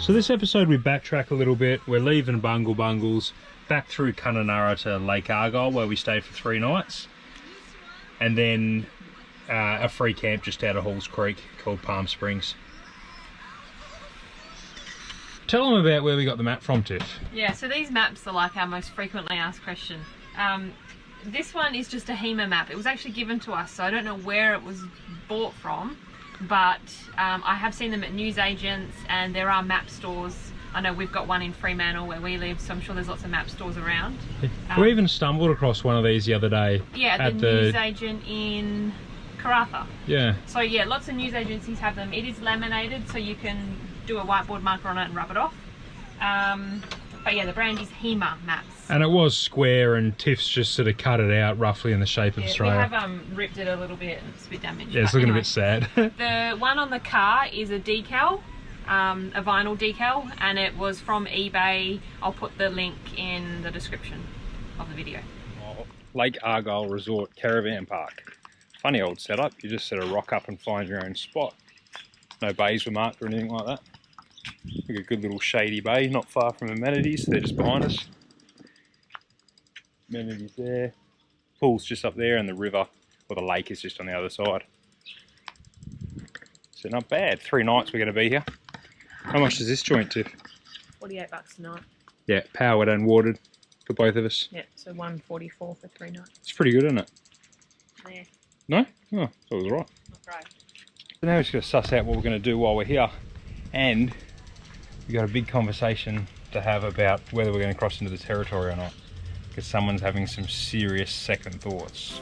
So this episode we backtrack a little bit. We're leaving Bungle Bungles back through Kununurra to Lake Argyle, where we stayed for 3 nights. And then a free camp just out of Halls Creek called Palm Springs. Tell them about where we got the map from, Tiff. Yeah, so these maps are like our most frequently asked question. This one is just a HEMA map. It was actually given to us, so I don't know where it was bought from, but I have seen them at newsagents, and there are map stores. I know we've got one in Fremantle where we live, so I'm sure there's lots of map stores around. We even stumbled across one of these the other day. Yeah, at the newsagent in Karratha. Yeah. So yeah, lots of news agencies have them. It is laminated, so you can do a whiteboard marker on it and rub it off. But yeah, the brand is HEMA maps. And it was square, and Tiff's just sort of cut it out roughly in the shape of Australia. We have ripped it a little bit and it's a bit damaged. Yeah, it's looking a bit sad. The one on the car is a decal, a vinyl decal, and it was from eBay. I'll put the link in the description of the video. Lake Argyle Resort Caravan Park. Funny old setup. You just sort of rock up and find your own spot. No bays were marked or anything like that. Like a good little shady bay, not far from amenities. They're just behind us. Amenities there. Pool's just up there, and the river, or the lake, is just on the other side. So not bad. 3 nights we're going to be here. How much does this joint, Tiff? $48 a night. Yeah, powered and watered for both of us. Yeah, so $144 for 3 nights. It's pretty good, isn't it? Yeah. No? Oh, that was right. Not great. So now we're just going to suss out what we're going to do while we're here. And we've got a big conversation to have about whether we're going to cross into the territory or not. Because someone's having some serious second thoughts.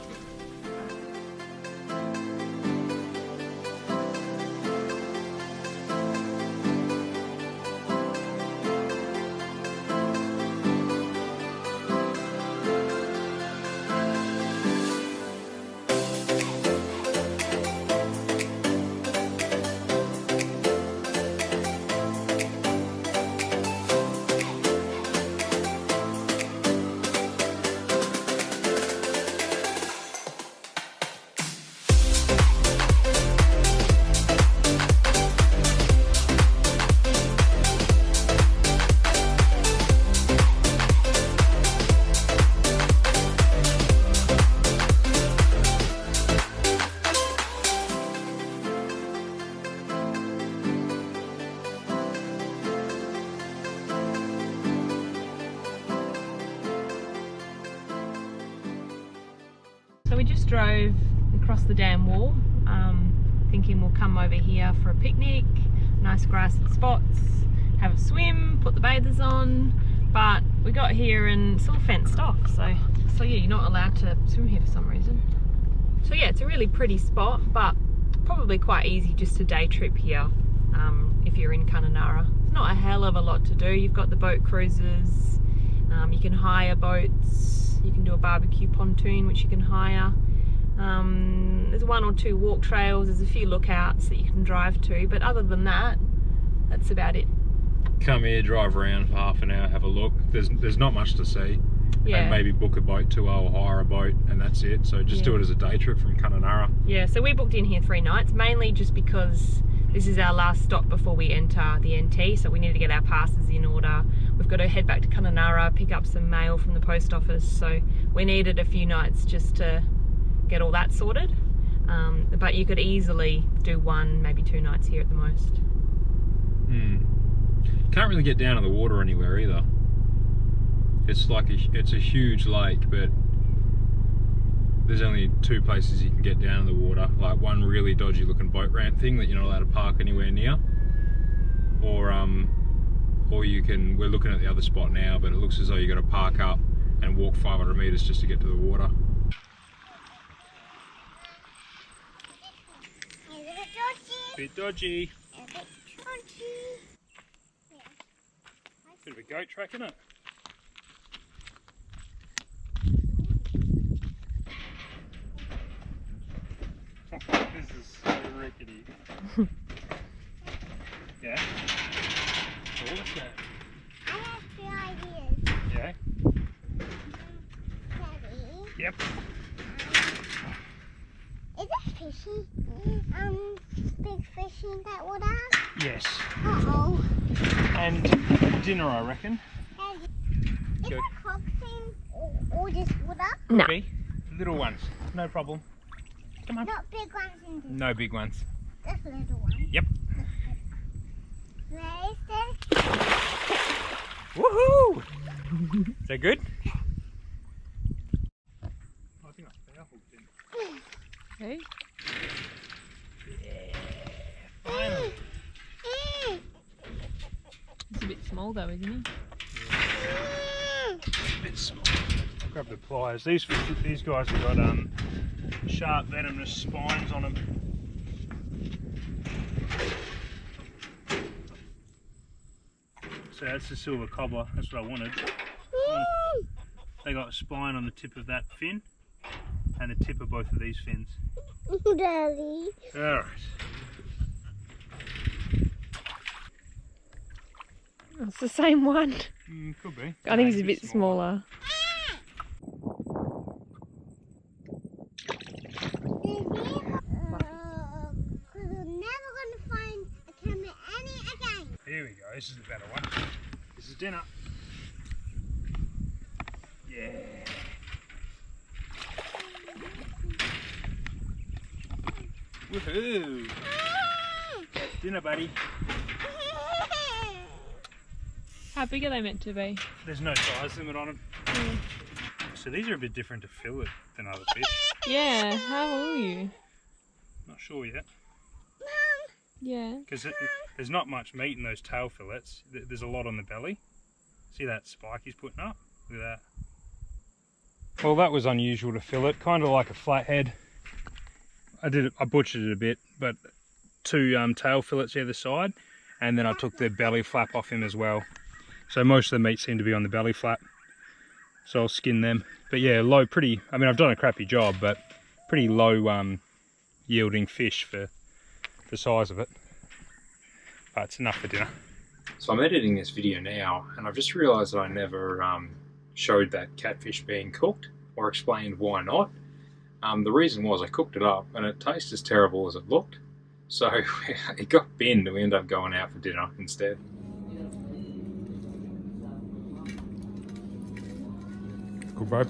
So we just drove across the dam wall, thinking we'll come over here for a picnic, nice grassy spots, have a swim, put the bathers on, but we got here and it's all fenced off, so yeah, you're not allowed to swim here for some reason. So yeah, it's a really pretty spot, but probably quite easy just to day trip here if you're in Kununurra. It's not a hell of a lot to do. You've got the boat cruises, you can hire boats, you can do a barbecue pontoon which you can hire. There's 1 or 2 walk trails, there's a few lookouts that you can drive to, but other than that, that's about it. Come here, drive around for half an hour, have a look. There's not much to see. Yeah. And maybe book a boat tour or hire a boat, and that's it. So just do it as a day trip from Kununurra. Yeah, so we booked in here 3 nights, mainly just because this is our last stop before we enter the NT, so we need to get our passes in order. We've got to head back to Kununurra, pick up some mail from the post office, so we needed a few nights just to get all that sorted. But you could easily do 1, maybe 2 nights here at the most. Can't really get down to the water anywhere either. It's like it's a huge lake, but there's only 2 places you can get down to the water. Like one really dodgy looking boat ramp thing that you're not allowed to park anywhere near, or you can. We're looking at the other spot now, but it looks as though you got to park up and walk 500 meters just to get to the water. Bit dodgy. Bit of a goat track, isn't it? This is so rickety. Yeah? So what's that? I have 2 ideas. Yeah? Daddy. Yep. Is it fishy? Big fish in that water? Yes. Uh-oh. and dinner, I reckon. Is Good. that croc thing or just water? No. Okay. Little ones, no problem. Come on. Not big ones in this. No big ones. Just little ones. Yep. Where is that? Woohoo! Is that good? I think I hooked in. Okay. Finally. It's a bit small though, isn't it? A bit small. I'll grab the pliers. These guys have got sharp venomous spines on them. So that's the silver cobbler. That's what I wanted. They got a spine on the tip of that fin and the tip of both of these fins. Daddy. Alright. It's the same one. Could be. I think it's a bit smaller. We're never going to find a camera again. Here we go. This is the better one. This is dinner. Yeah. Woohoo! Dinner, buddy. How big are they meant to be? There's no size limit on them. So these are a bit different to fillet than other fish. Yeah, how are you? Not sure yet. Yeah. Because there's not much meat in those tail fillets. There's a lot on the belly. See that spike he's putting up? Look at that. Well, that was unusual to fillet, kind of like a flathead. I butchered it a bit, but 2 tail fillets either side, and then I took the belly flap off him as well. So most of the meat seemed to be on the belly flap. So I'll skin them. But yeah, low, pretty, I mean, I've done a crappy job, but pretty low yielding fish for the size of it. But it's enough for dinner. So I'm editing this video now, and I've just realised that I never showed that catfish being cooked, or explained why not. The reason was I cooked it up, and it tastes as terrible as it looked. So it got binned, and we ended up going out for dinner instead. Cool, babe.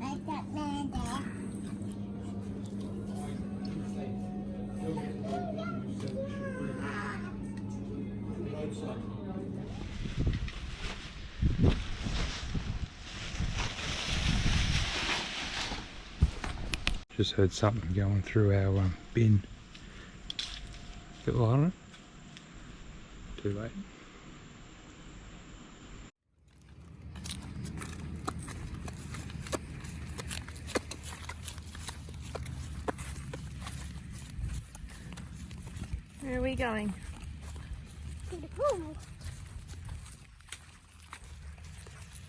Like that man there. Just heard something going through our bin. Bit light on it. Too late. Where are we going? To the pool.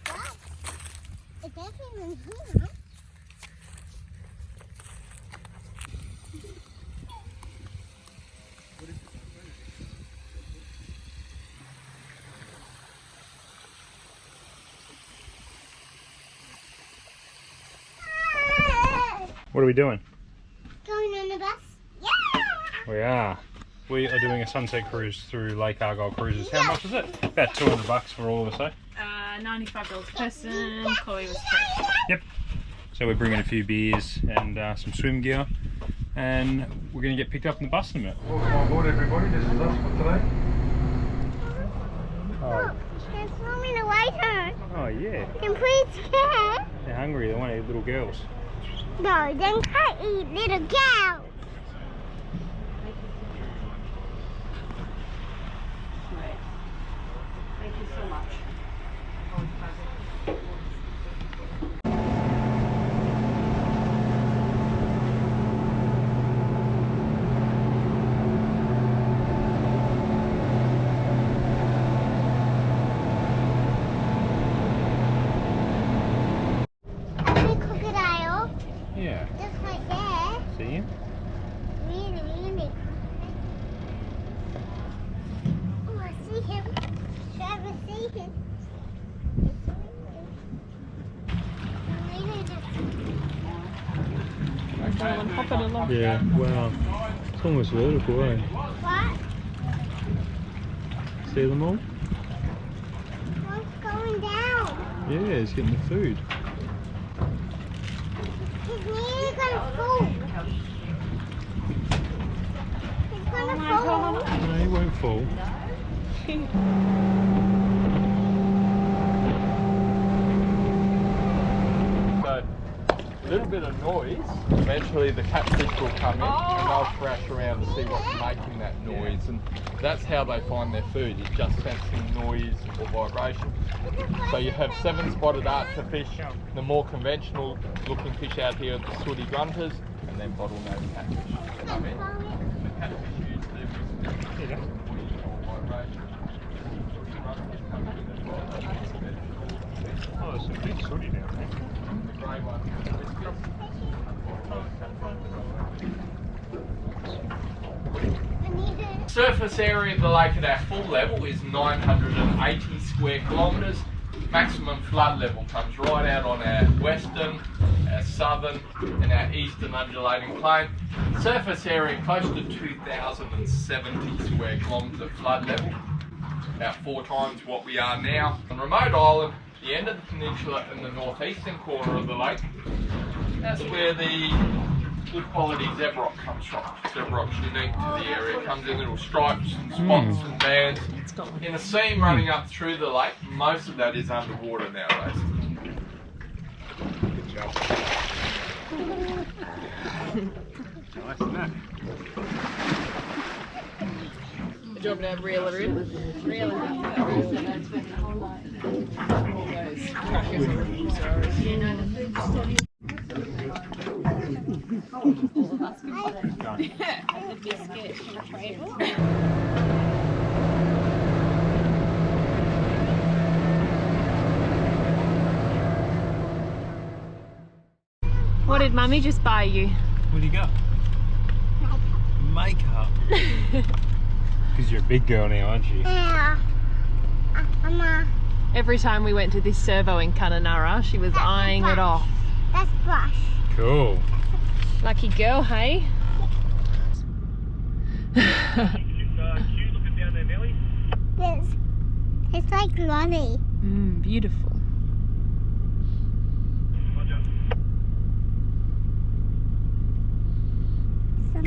What? It's actually in here. What are we doing? Going on the bus? Yeah! We are. We are doing a sunset cruise through Lake Argyle Cruises. How much is it? About $200 for all of us, eh? $95 a person. Chloe was free. Yep. So we're bringing a few beers and some swim gear, and we're going to get picked up in the bus in a minute. Welcome on board, everybody. This is us for today. Oh. They're swimming away from. Oh yeah. I'm pretty scared. They're hungry. They want to eat little girls. No, they can't eat little cows. Thank you so much. Big crocodile. Yeah. Just right there. See him? Really. Oh, I see him. Trevor, see him. Do you want to pop Put it along. Yeah, wow. It's almost vertical, eh? What? See them all? What's going down? Yeah, he's getting the food. He's nearly gonna fall. He's gonna fall. No, he won't fall. So, a little bit of noise, eventually the catfish will come in and they'll thrash around to see what's making that noise, and that's how they find their food, is just sensing noise or vibration. So you have 7 spotted archer fish, the more conventional looking fish out here are the sooty grunters, and then bottlenose catfish come in. The catfish use them with noise or vibration. Oh, there's some big sooty down there. I need it. Surface area of the lake at our full level is 980 square kilometres. Maximum flood level comes right out on our western, our southern and our eastern undulating plain. Surface area close to 2,070 square kilometres of flood level, about 4 times what we are now. On remote island, the end of the peninsula in the northeastern corner of the lake, that's where the good quality zebrock comes from. Zebrock's unique to the area. It comes in little stripes and spots and bands. In a seam running up through the lake, most of that is underwater nowadays. Good job. Nice, isn't it? Do you want me to reel her in? Reel her in. All those crackers are really sorry. The biscuit table. What did Mummy just buy you? What do you got? Makeup. Because you're a big girl now, aren't you? Yeah. Every time we went to this servo in Kununurra, she was eyeing it off. That's brush. Cool. Lucky girl, hey? Q looking down there, Nelly. It's like Lonnie. Beautiful. Roger. So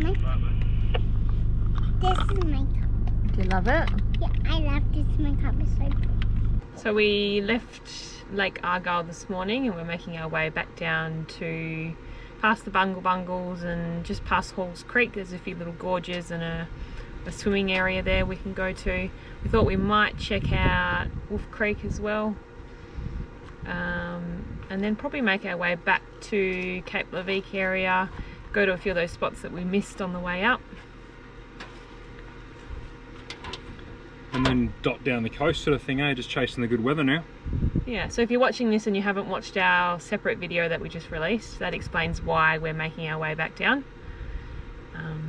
this is makeup. Do you love it? Yeah, I love this makeup. It's so pretty. So we left Lake Argyle this morning and we're making our way back down to past the Bungle Bungles and just past Halls Creek. There's a few little gorges and a swimming area there we can go to. We thought we might check out Wolfe Creek as well, and then probably make our way back to Cape Leveque area, go to a few of those spots that we missed on the way up. And then dot down the coast sort of thing, eh? Just chasing the good weather now. Yeah, so if you're watching this and you haven't watched our separate video that we just released, that explains why we're making our way back down.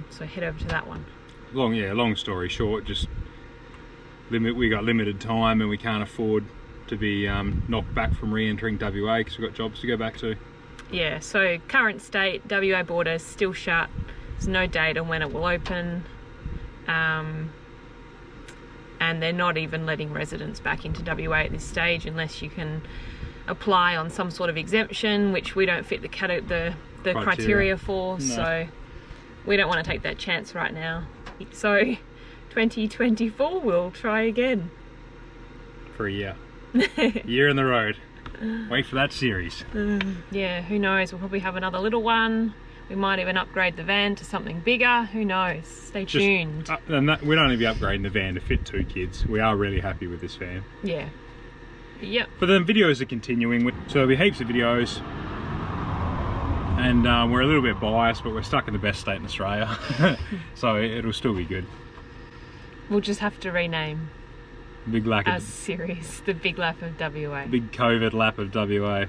So head over to that one. Long story short, just we got limited time and we can't afford to be knocked back from re-entering WA because we've got jobs to go back to. Yeah, so current state, WA border is still shut. There's no date on when it will open. And they're not even letting residents back into WA at this stage unless you can apply on some sort of exemption, which we don't fit the criteria for. No. So we don't want to take that chance right now. So 2024 we'll try again. For a year. Year in the road. Wait for that series. Yeah, who knows, we'll probably have another little one. We might even upgrade the van to something bigger, who knows, stay tuned. And we'd only be upgrading the van to fit 2 kids. We are really happy with this van. Yeah. Yep. But the videos are continuing, so there'll be heaps of videos. And we're a little bit biased, but we're stuck in the best state in Australia. So it'll still be good. We'll just have to rename our series, The Big Lap of WA. Big COVID lap of WA.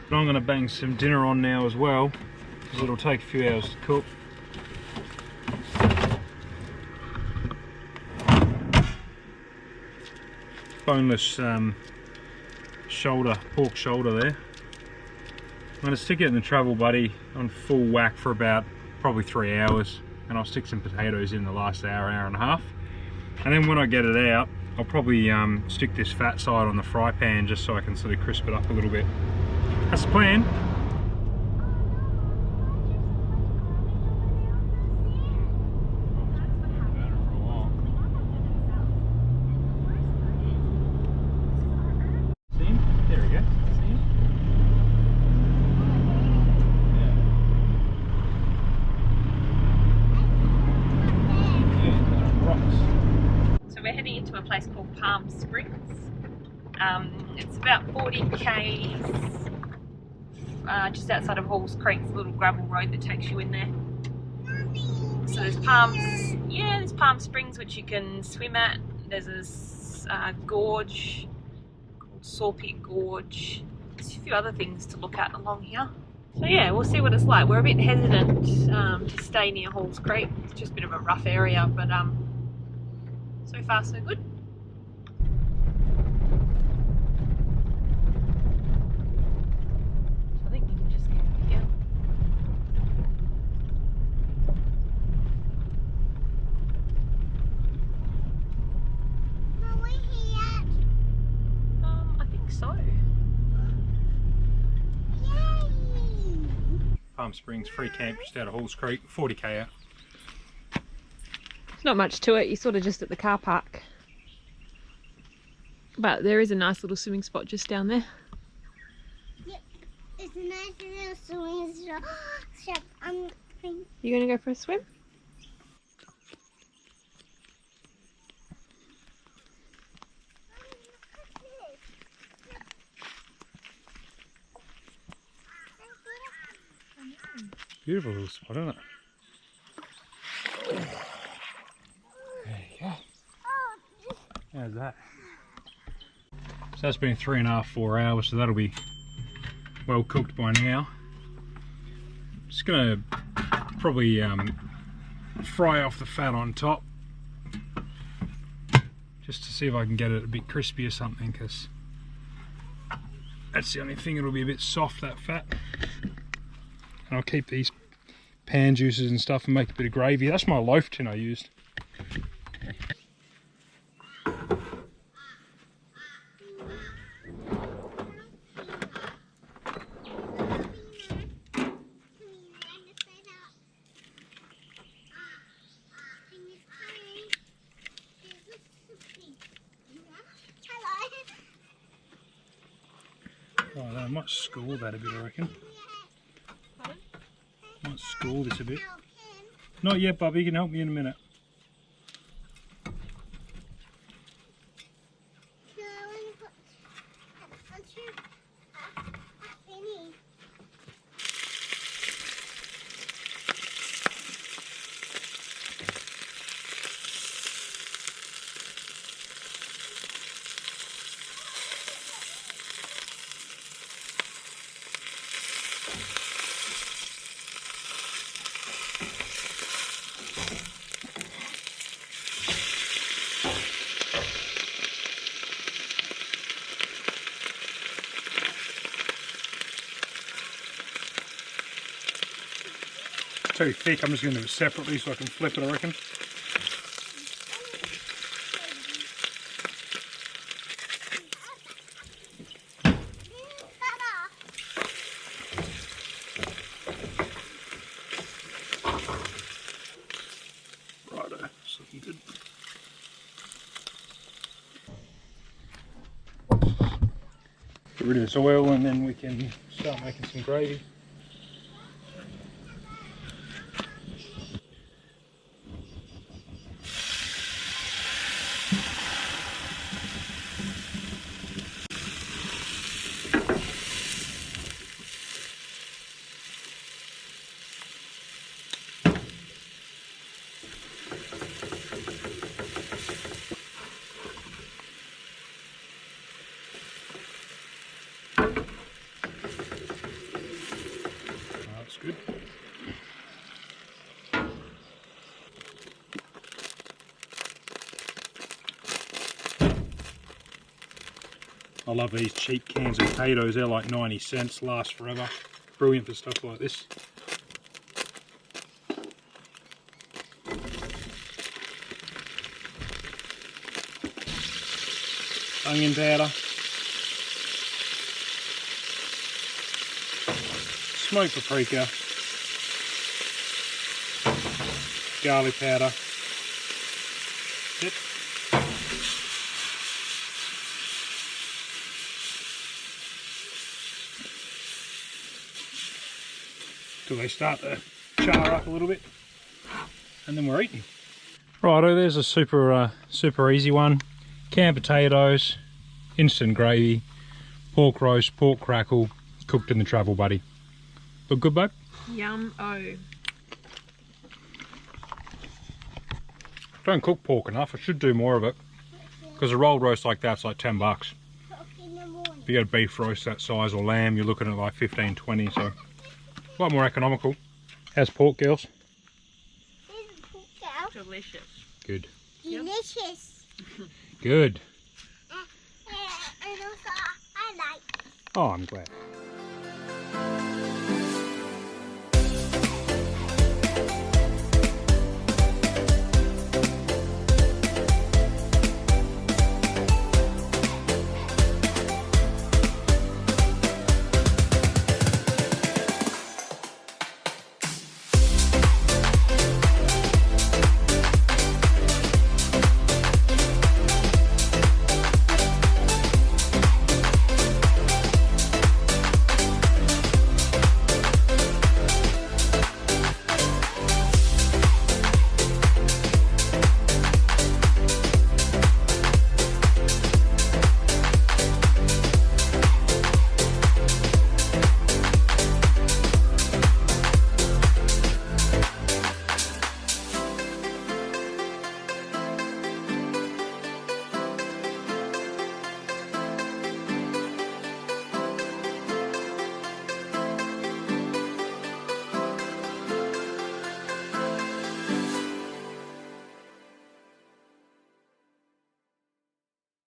But I'm going to bang some dinner on now as well, because it'll take a few hours to cook. Boneless pork shoulder there. I'm going to stick it in the travel buddy on full whack for about probably 3 hours, and I'll stick some potatoes in the last hour, hour and a half. And then when I get it out, I'll probably stick this fat side on the fry pan just so I can sort of crisp it up a little bit. That's the plan. Into a place called Palm Springs. It's about 40 k's just outside of Halls Creek. It's a little gravel road that takes you in there. So there's there's Palm Springs which you can swim at. There's a gorge called Sawpit Gorge. There's a few other things to look at along here. So yeah, we'll see what it's like. We're a bit hesitant to stay near Halls Creek. It's just a bit of a rough area, but so far so good. So I think you can just camp here. Are we here yet? I think so. Yay! Palm Springs free camp just out of Halls Creek, 40k out. Not much to it, you're sort of just at the car park. But there is a nice little swimming spot just down there. Yep, it's a nice little swimming shop. You gonna go for a swim? Beautiful little spot, isn't it? There you go. How's that? So that's been 3.5, 4 hours, so that'll be well cooked by now. Just gonna probably fry off the fat on top, just to see if I can get it a bit crispy or something, because that's the only thing it'll be a bit soft, that fat. And I'll keep these pan juices and stuff and make a bit of gravy. That's my loaf tin I used. Oh, I might school that a bit, I reckon. Might school this a bit. Not yet, Bubby, you can help me in a minute. Too thick, I'm just going to do it separately so I can flip it, I reckon. Righto, it's looking good. Get rid of this oil and then we can start making some gravy. Good. I love these cheap cans of potatoes, they're like 90 cents, last forever. Brilliant for stuff like this. onion powder, smoked paprika, garlic powder. Yep. Till they start to char up a little bit, and then we're eating. Righto, there's a super easy one. Canned potatoes, instant gravy, pork roast, pork crackle, cooked in the travel buddy. Look good, babe? Yum-o. Don't cook pork enough. I should do more of it, because a rolled roast like that's like $10. If you get a beef roast that size or lamb, you're looking at like 15, 20, so a lot more economical. How's pork, girls? Delicious. Good. Delicious. Good. And also, I like. Oh, I'm glad.